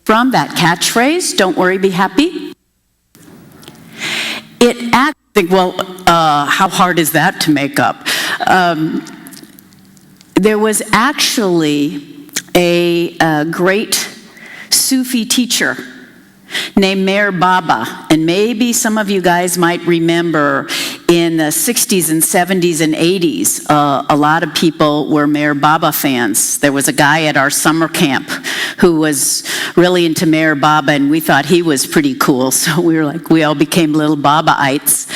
from that catchphrase, don't worry, be happy? It actually, well, how hard is that to make up? There was actually a great Sufi teacher named Meher Baba, and maybe some of you guys might remember in the 60s and 70s and 80s, a lot of people were Meher Baba fans. There was a guy at our summer camp who was really into Meher Baba, and we thought he was pretty cool, so we all became little Babaites.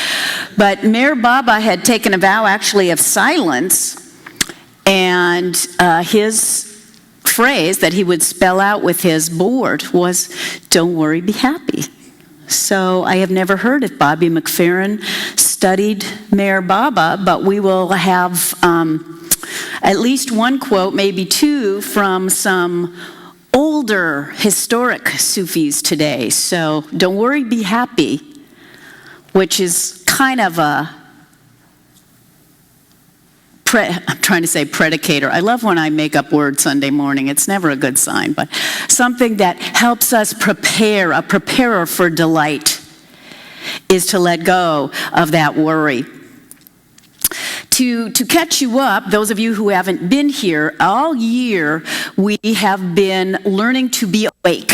But Meher Baba had taken a vow actually of silence, and his phrase that he would spell out with his board was, don't worry, be happy. So I have never heard if Bobby McFerrin studied Meher Baba, but we will have at least one quote, maybe two, from some older historic Sufis today. So don't worry, be happy, which is kind of a I'm trying to say predicator. I love when I make up words Sunday morning. It's never a good sign, but something that helps us prepare, a preparer for delight, is to let go of that worry. To catch you up, those of you who haven't been here, all year we have been learning to be awake.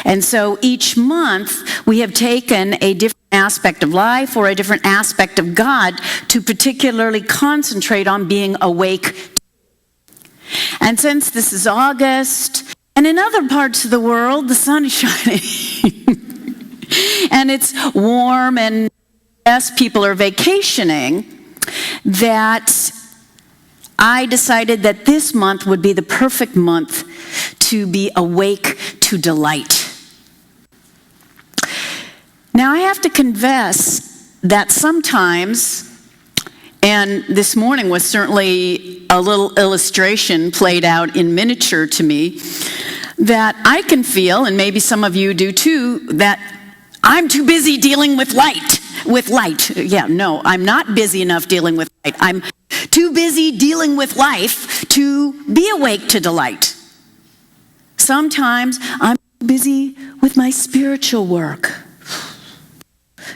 And so each month we have taken a different aspect of life or a different aspect of God to particularly concentrate on being awake. And since this is August, and in other parts of the world the sun is shining and it's warm and yes, people are vacationing, that I decided that this month would be the perfect month to be awake to delight. Now, I have to confess that sometimes, and this morning was certainly a little illustration played out in miniature to me, that I can feel, and maybe some of you do too, that I'm too busy dealing with light. Yeah, no, I'm not busy enough dealing with light. I'm too busy dealing with life to be awake to delight. Sometimes I'm busy with my spiritual work,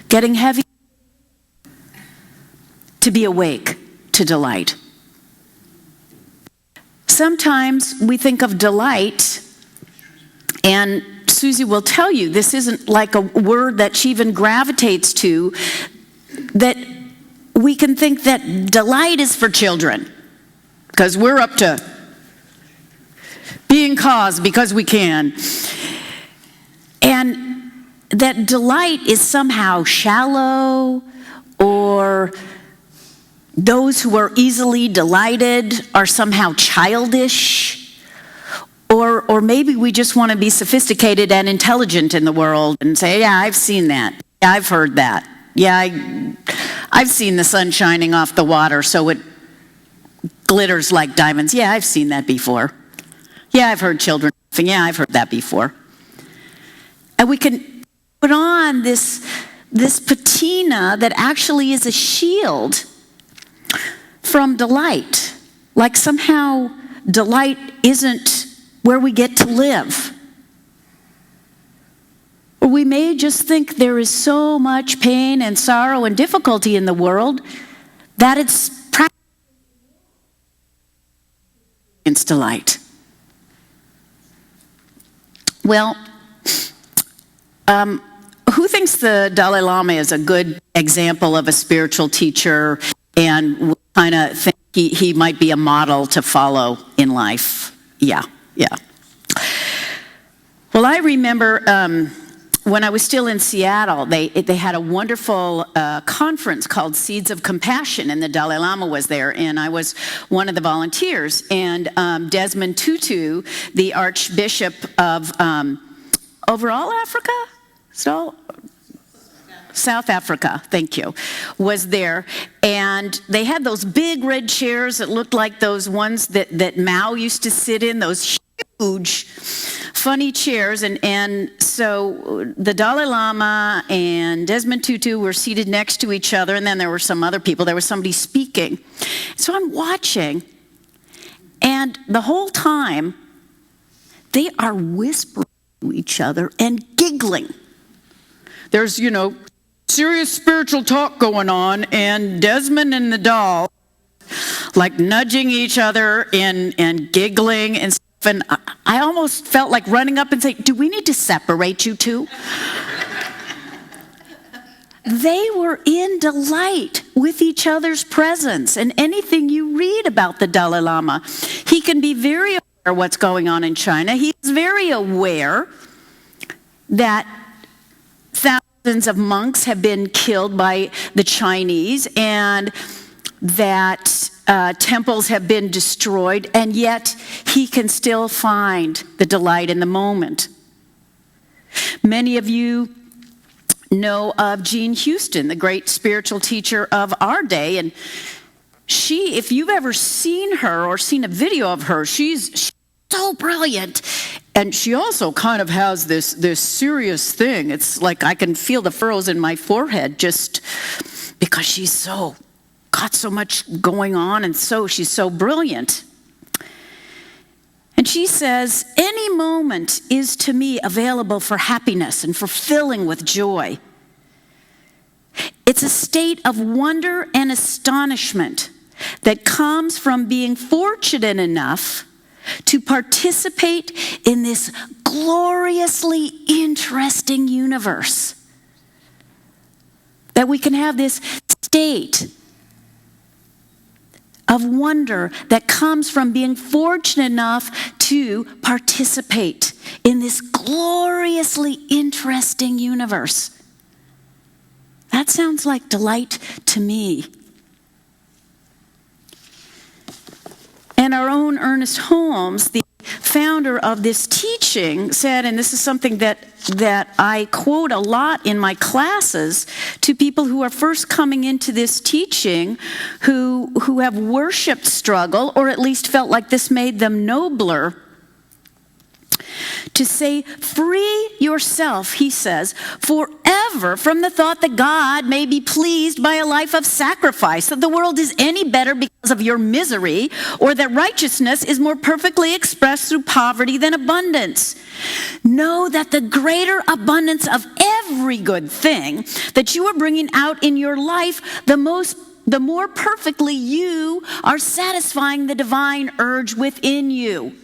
getting heavy to be awake to delight. Sometimes we think of delight, and Suzi will tell you this isn't like a word that she even gravitates to, that we can think that delight is for children because we're up to being caused because we can. And that delight is somehow shallow, or those who are easily delighted are somehow childish, or maybe we just want to be sophisticated and intelligent in the world and say, yeah, I've seen that. Yeah, I've heard that. Yeah, I've seen the sun shining off the water so it glitters like diamonds. Yeah, I've seen that before. Yeah, I've heard children laughing. Yeah, I've heard that before. And we can put on this patina that actually is a shield from delight. Like somehow delight isn't where we get to live. Or we may just think there is so much pain and sorrow and difficulty in the world that it's practically against delight. Well, who thinks the Dalai Lama is a good example of a spiritual teacher and kind of think he might be a model to follow in life? Yeah. Well, I remember when I was still in Seattle, they had a wonderful conference called Seeds of Compassion, and the Dalai Lama was there, and I was one of the volunteers. And Desmond Tutu, the Archbishop of overall Africa? South Africa, thank you, was there. And they had those big red chairs that looked like those ones that Mao used to sit in, those huge, funny chairs. And so the Dalai Lama and Desmond Tutu were seated next to each other, and then there were some other people. There was somebody speaking. So I'm watching, and the whole time, they are whispering to each other and giggling. There's, serious spiritual talk going on, and Desmond and the doll, like nudging each other and giggling and stuff. And I almost felt like running up and saying, do we need to separate you two? They were in delight with each other's presence. And anything you read about the Dalai Lama, he can be very aware of what's going on in China. He's very aware that thousands of monks have been killed by the Chinese and that temples have been destroyed, and yet he can still find the delight in the moment. Many of you know of Jean Houston, the great spiritual teacher of our day, and she, if you've ever seen her or seen a video of her, she's so brilliant. And she also kind of has this serious thing. It's like I can feel the furrows in my forehead just because she's got so much going on, and she's so brilliant. And she says, any moment is to me available for happiness and for filling with joy. It's a state of wonder and astonishment that comes from being fortunate enough to participate in this gloriously interesting universe. That we can have this state of wonder that comes from being fortunate enough to participate in this gloriously interesting universe. That sounds like delight to me. And our own Ernest Holmes, the founder of this teaching, said, and this is something that I quote a lot in my classes to people who are first coming into this teaching, who have worshiped struggle, or at least felt like this made them nobler, to say, free yourself, he says, forever from the thought that God may be pleased by a life of sacrifice, that the world is any better because of your misery, or that righteousness is more perfectly expressed through poverty than abundance. Know that the greater abundance of every good thing that you are bringing out in your life, the more perfectly you are satisfying the divine urge within you.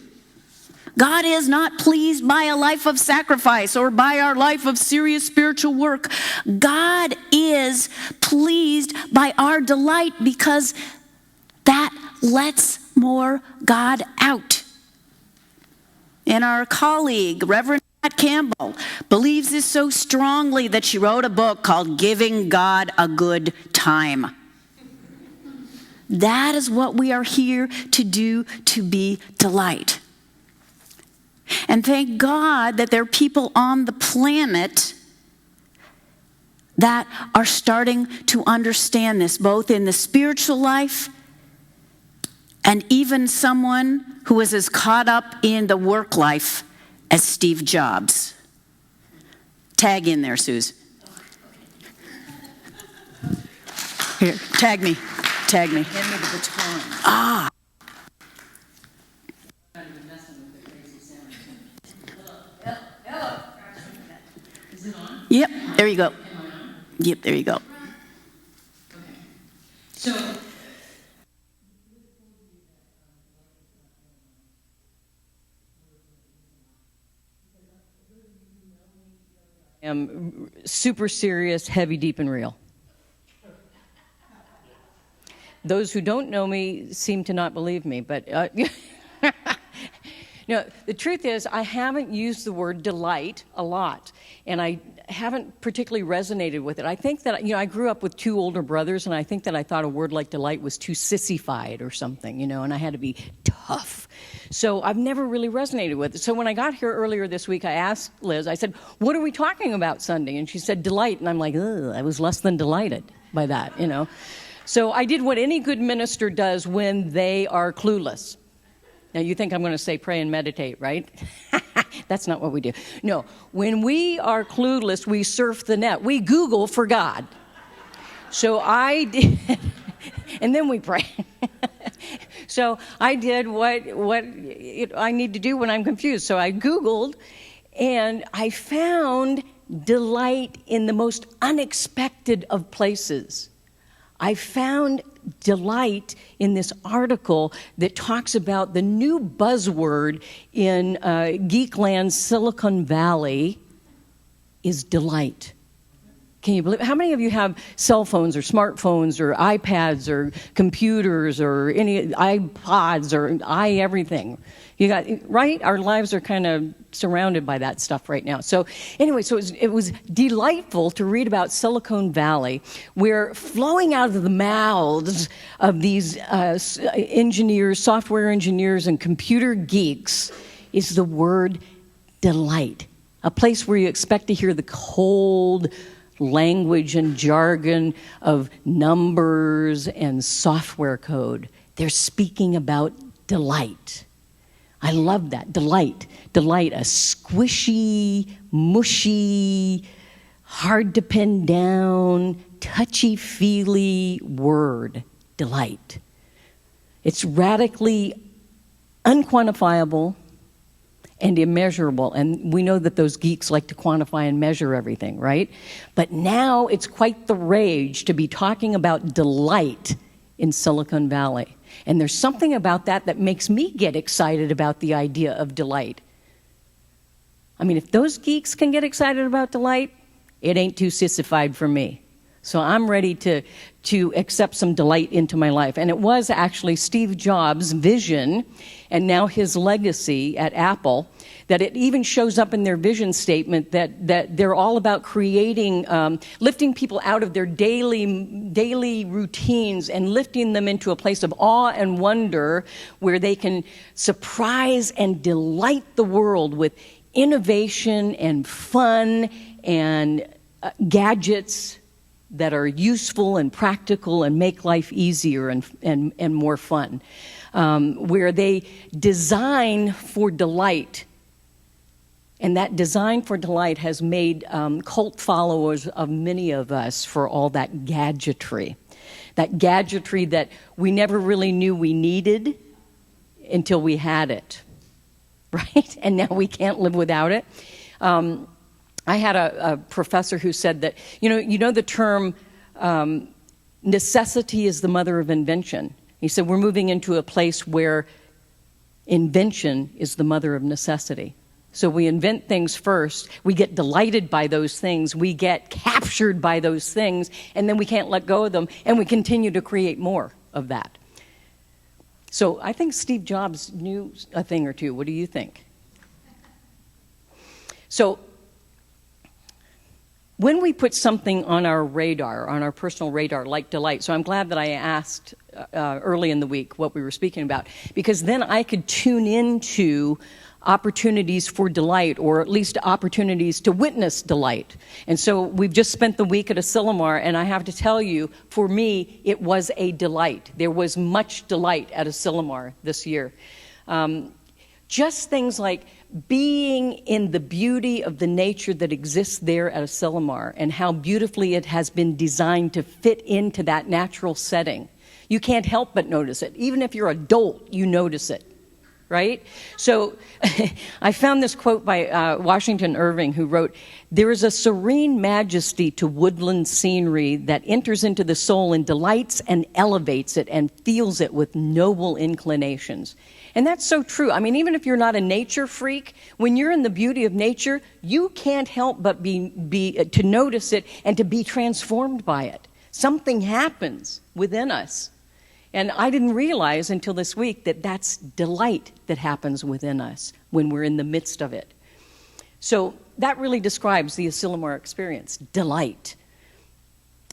God is not pleased by a life of sacrifice or by our life of serious spiritual work. God is pleased by our delight because that lets more God out. And our colleague, Reverend Pat Campbell, believes this so strongly that she wrote a book called Giving God a Good Time. That is what we are here to do, to be delight. And thank God that there are people on the planet that are starting to understand this, both in the spiritual life and even someone who is as caught up in the work life as Steve Jobs. Tag in there, Suze. Here, tag me. Hand me the baton. Ah. Is it on? Yep, there you go. Am I on? Yep, there you go. Okay. So, I'm super serious, heavy, deep, and real. Those who don't know me seem to not believe me, but no, the truth is I haven't used the word delight a lot, and I haven't particularly resonated with it. I think that, I grew up with two older brothers, and I think that I thought a word like delight was too sissified or something, and I had to be tough. So I've never really resonated with it. So when I got here earlier this week, I asked Liz, I said, what are we talking about Sunday? And she said, delight. And I'm like, ugh, I was less than delighted by that, So I did what any good minister does when they are clueless. Now, you think I'm going to say pray and meditate, right? That's not what we do. No, when we are clueless, we surf the net. We Google for God. So I did, and then we pray. So I did what I need to do when I'm confused. So I Googled, And I found delight in the most unexpected of places. I found delight in this article that talks about the new buzzword in Geekland, Silicon Valley, is delight. Can you believe? How many of you have cell phones or smartphones or iPads or computers or any iPods or everything? You got right. Our lives are kind of surrounded by that stuff right now. So anyway, it was delightful to read about Silicon Valley, where flowing out of the mouths of these engineers, software engineers, and computer geeks is the word delight. A place where you expect to hear the cold language and jargon of numbers and software code. They're speaking about delight. I love that. Delight, a squishy, mushy, hard to pin down, touchy-feely word, delight. It's radically unquantifiable and immeasurable. And we know that those geeks like to quantify and measure everything, right? But now it's quite the rage to be talking about delight in Silicon Valley. And there's something about that makes me get excited about the idea of delight. I mean, if those geeks can get excited about delight, it ain't too sissified for me. So I'm ready to accept some delight into my life. And it was actually Steve Jobs' vision and now his legacy at Apple, that it even shows up in their vision statement that they're all about creating, lifting people out of their daily routines and lifting them into a place of awe and wonder where they can surprise and delight the world with innovation and fun and gadgets that are useful and practical and make life easier and more fun, where they design for delight. And that design for delight has made cult followers of many of us for all that gadgetry that we never really knew we needed until we had it, right? And now we can't live without it. I had a professor who said that, you know the term necessity is the mother of invention. He said we're moving into a place where invention is the mother of necessity. So we invent things first, we get delighted by those things, we get captured by those things, and then we can't let go of them, and we continue to create more of that. So I think Steve Jobs knew a thing or two. What do you think? So when we put something on our radar, on our personal radar, like delight, so I'm glad that I asked early in the week what we were speaking about, because then I could tune into opportunities for delight, or at least opportunities to witness delight. And so we've just spent the week at Asilomar, and I have to tell you, for me, it was a delight. There was much delight at Asilomar this year. Just things like being in the beauty of the nature that exists there at Asilomar and how beautifully it has been designed to fit into that natural setting. You can't help but notice it. Even if you're an adult, you notice it, right? So I found this quote by Washington Irving, who wrote, "There is a serene majesty to woodland scenery that enters into the soul and delights and elevates it and feels it with noble inclinations." And that's so true. I mean, even if you're not a nature freak, when you're in the beauty of nature, you can't help but to notice it and to be transformed by it. Something happens within us. And I didn't realize until this week that that's delight that happens within us when we're in the midst of it. So that really describes the Asilomar experience, delight.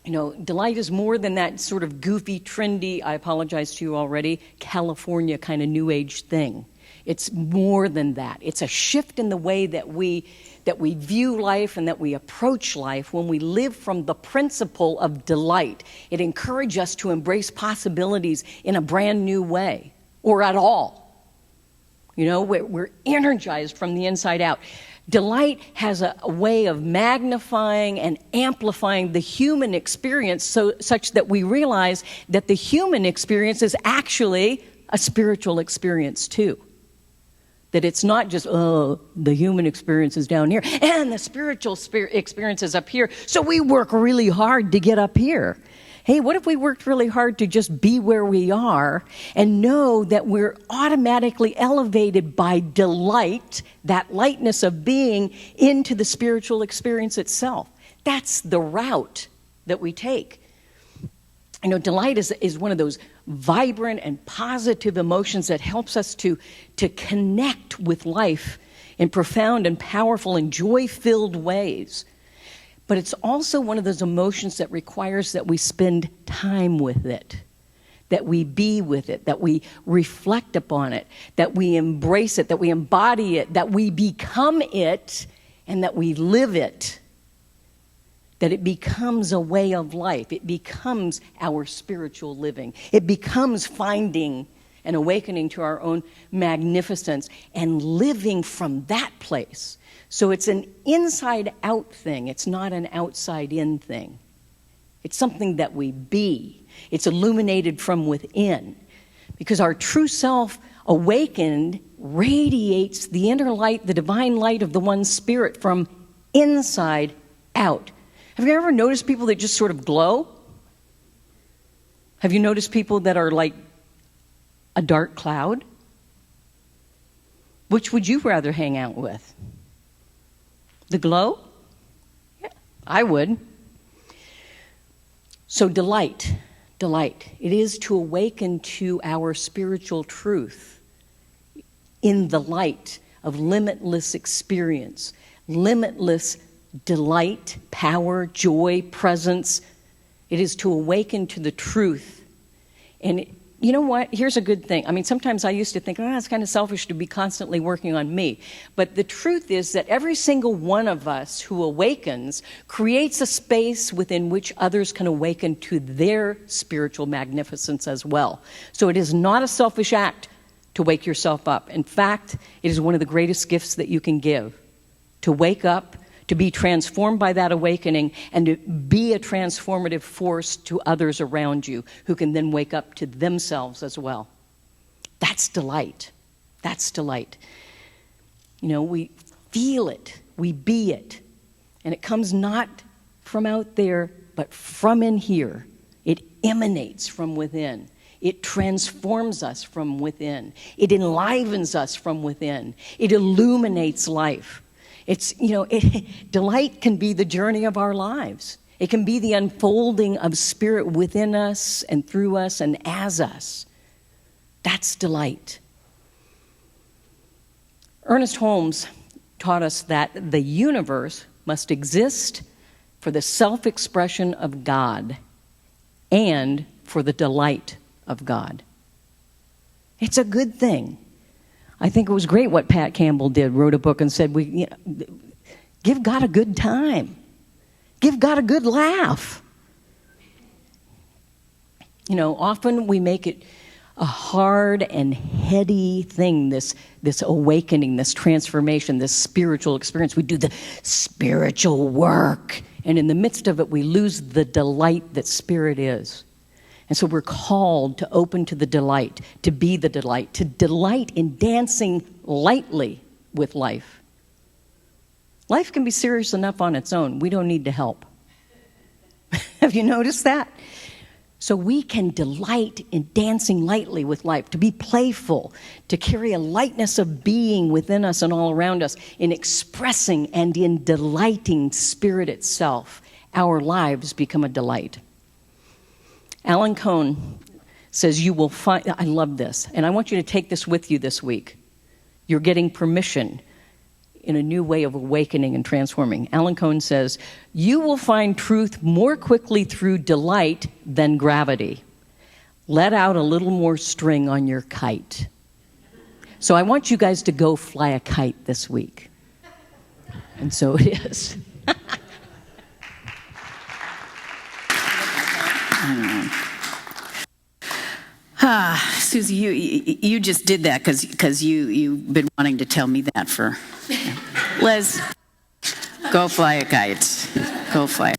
You know, delight is more than that sort of goofy, trendy, I apologize to you already, California kind of new age thing. It's more than that. It's a shift in the way that we view life and that we approach life when we live from the principle of delight. It encourages us to embrace possibilities in a brand new way, or at all. You know, we're energized from the inside out. Delight has a way of magnifying and amplifying the human experience such that we realize that the human experience is actually a spiritual experience too. That it's not just, oh, the human experience is down here and the spiritual experience is up here, so we work really hard to get up here. Hey, what if we worked really hard to just be where we are and know that we're automatically elevated by delight, that lightness of being, into the spiritual experience itself? That's the route that we take. You know, delight is one of those vibrant and positive emotions that helps us to connect with life in profound and powerful and joy-filled ways. But it's also one of those emotions that requires that we spend time with it, that we be with it, that we reflect upon it, that we embrace it, that we embody it, that we become it, and that we live it. That it becomes a way of life. It becomes our spiritual living. It becomes finding and awakening to our own magnificence and living from that place. So it's an inside-out thing. It's not an outside-in thing. It's something that we be. It's illuminated from within. Because our true self, awakened, radiates the inner light, the divine light of the one spirit from inside out. Have you ever noticed people that just sort of glow? Have you noticed people that are like a dark cloud? Which would you rather hang out with? The glow? Yeah, I would. So delight. It is to awaken to our spiritual truth in the light of limitless experience, limitless delight, power, joy, presence. It is to awaken to the truth. And you know what? Here's a good thing. I mean, sometimes I used to think, it's kind of selfish to be constantly working on me. But the truth is that every single one of us who awakens creates a space within which others can awaken to their spiritual magnificence as well. So it is not a selfish act to wake yourself up. In fact, it is one of the greatest gifts that you can give, to wake up, to be transformed by that awakening, and to be a transformative force to others around you who can then wake up to themselves as well. That's delight. That's delight. You know, we feel it, we be it, and it comes not from out there, but from in here. It emanates from within. It transforms us from within. It enlivens us from within. It illuminates life. It's, delight can be the journey of our lives. It can be the unfolding of spirit within us and through us and as us. That's delight. Ernest Holmes taught us that the universe must exist for the self-expression of God and for the delight of God. It's a good thing. I think it was great what Pat Campbell did, wrote a book and said, give God a good time. Give God a good laugh. You know, often we make it a hard and heady thing, this awakening, this transformation, this spiritual experience. We do the spiritual work, and in the midst of it, we lose the delight that spirit is. And so we're called to open to the delight, to be the delight, to delight in dancing lightly with life. Life can be serious enough on its own. We don't need to help. Have you noticed that? So we can delight in dancing lightly with life, to be playful, to carry a lightness of being within us and all around us, in expressing and in delighting spirit itself. Our lives become a delight. Alan Cohn says you will find, I love this, and I want you to take this with you this week. You're getting permission in a new way of awakening and transforming. Alan Cohn says, you will find truth more quickly through delight than gravity. Let out a little more string on your kite. So I want you guys to go fly a kite this week. And so it is. Suzi, you just did that because you've been wanting to tell me that for... Les, go fly a kite. Go fly.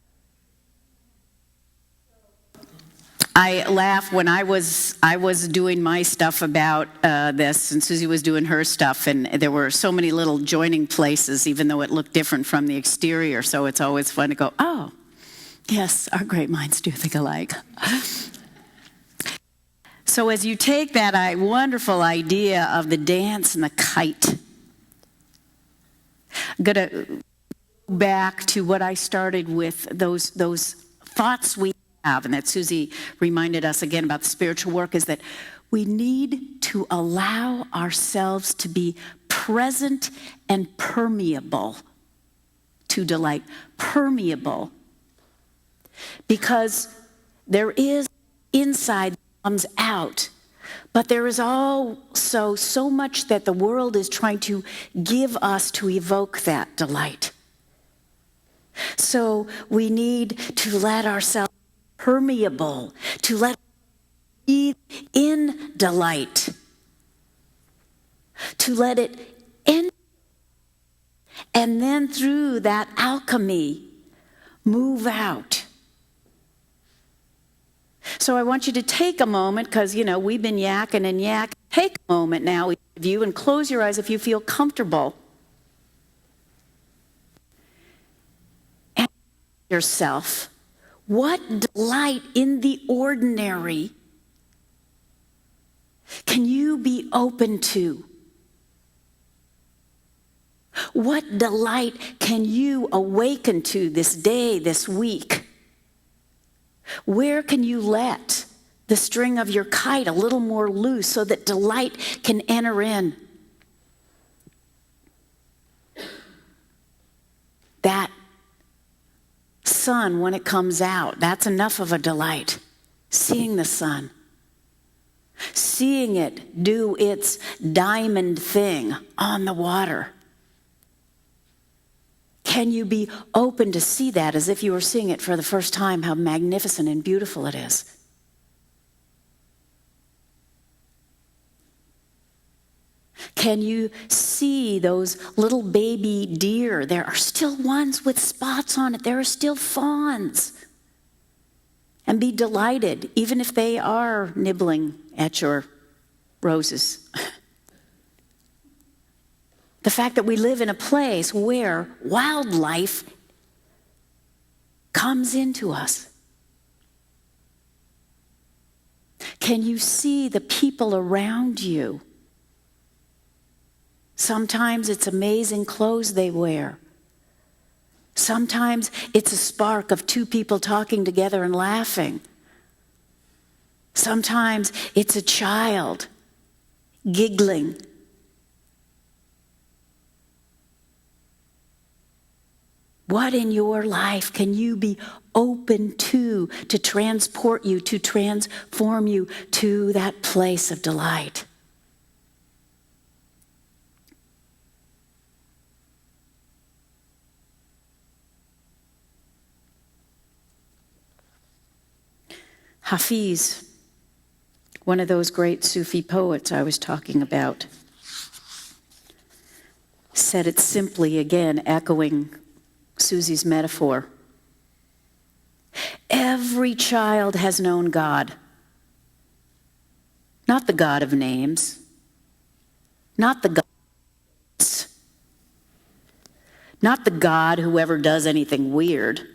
I laugh when I was doing my stuff about this, and Suzi was doing her stuff, and there were so many little joining places, even though it looked different from the exterior. So it's always fun to go, oh, yes, our great minds do think alike. So as you take that wonderful idea of the dance and the kite, I'm going to go back to what I started with, those thoughts we have, and that Suzi reminded us again about the spiritual work, is that we need to allow ourselves to be present and permeable to delight. Permeable. Because there is inside that comes out, but there is also so much that the world is trying to give us to evoke that delight. So we need to let ourselves permeable, to let be in delight, to let it enter, and then through that alchemy, move out. So I want you to take a moment, because, we've been yakking and yakking. Take a moment now, each of you, and close your eyes if you feel comfortable. And ask yourself, what delight in the ordinary can you be open to? What delight can you awaken to this day, this week? Where can you let the string of your kite a little more loose so that delight can enter in? That sun, when it comes out, that's enough of a delight. Seeing the sun. Seeing it do its diamond thing on the water. Can you be open to see that as if you were seeing it for the first time, how magnificent and beautiful it is? Can you see those little baby deer? There are still ones with spots on it. There are still fawns. And be delighted, even if they are nibbling at your roses. The fact that we live in a place where wildlife comes into us. Can you see the people around you? Sometimes it's amazing clothes they wear. Sometimes it's a spark of two people talking together and laughing. Sometimes it's a child giggling. What in your life can you be open to transport you, to transform you to that place of delight? Hafiz, one of those great Sufi poets I was talking about, said it simply, again, echoing Suzi's metaphor. Every child has known God. Not the God of names. Not the God. Not the God who ever does anything weird.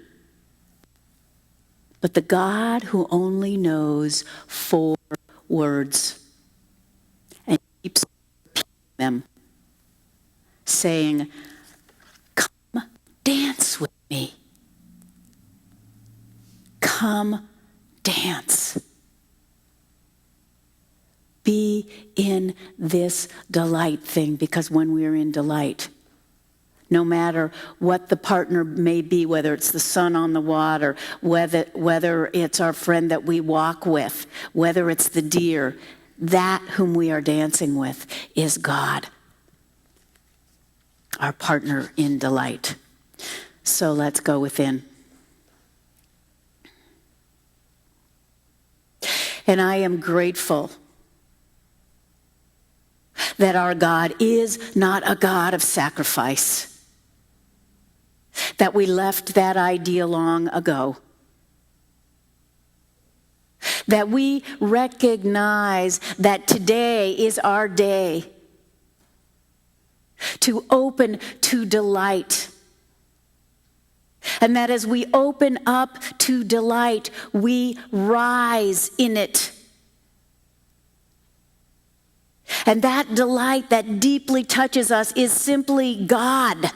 But the God who only knows 4 words and keeps repeating them, saying, "Come dance with me. Come dance. Be in this delight thing," because when we're in delight, no matter what the partner may be, whether it's the sun on the water, whether it's our friend that we walk with, whether it's the deer, that whom we are dancing with is God, our partner in delight. So let's go within. And I am grateful that our God is not a God of sacrifice, that we left that idea long ago, that we recognize that today is our day to open to delight. And that as we open up to delight, we rise in it. And that delight that deeply touches us is simply God.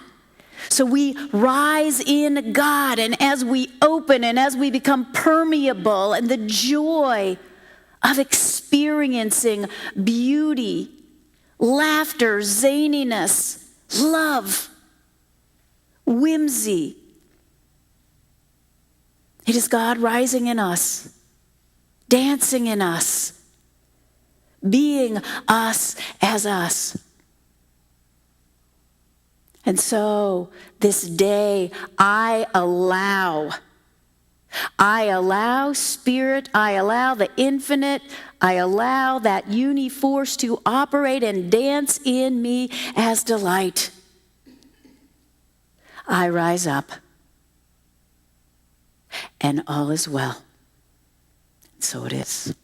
So we rise in God, and as we open and as we become permeable, and the joy of experiencing beauty, laughter, zaniness, love, whimsy. It is God rising in us, dancing in us, being us as us. And so this day I allow Spirit, I allow the infinite, I allow that uni-force to operate and dance in me as delight. I rise up, and all is well. So it is.